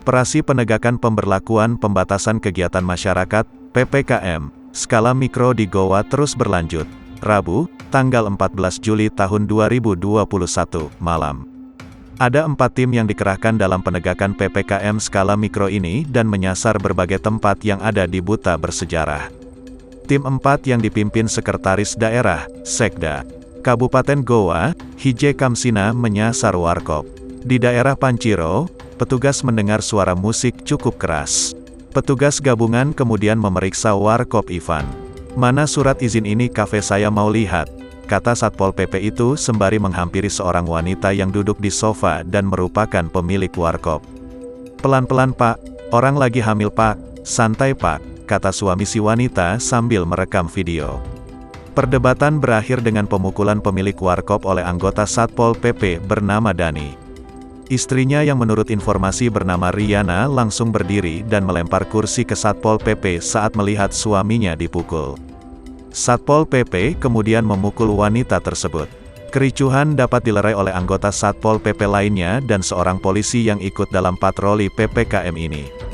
Operasi penegakan pemberlakuan pembatasan kegiatan masyarakat, PPKM, skala mikro di Goa terus berlanjut. Rabu, tanggal 14 Juli tahun 2021, malam. Ada 4 tim yang dikerahkan dalam penegakan PPKM skala mikro ini dan menyasar berbagai tempat yang ada di Buta Bersejarah. Tim 4 yang dipimpin Sekretaris Daerah, Sekda, Kabupaten Goa, Hije Kamsina menyasar warkop. Di daerah Panciro, petugas mendengar suara musik cukup keras. Petugas gabungan kemudian memeriksa warkop Ivan. "Mana surat izin ini, kafe saya mau lihat," kata Satpol PP itu sembari menghampiri seorang wanita yang duduk di sofa dan merupakan pemilik warkop. "Pelan-pelan pak, orang lagi hamil pak, santai pak," kata suami si wanita sambil merekam video. Perdebatan berakhir dengan pemukulan pemilik warkop oleh anggota Satpol PP bernama Dani. Istrinya yang menurut informasi bernama Riana langsung berdiri dan melempar kursi ke Satpol PP saat melihat suaminya dipukul. Satpol PP kemudian memukul wanita tersebut. Kericuhan dapat dilerai oleh anggota Satpol PP lainnya dan seorang polisi yang ikut dalam patroli PPKM ini.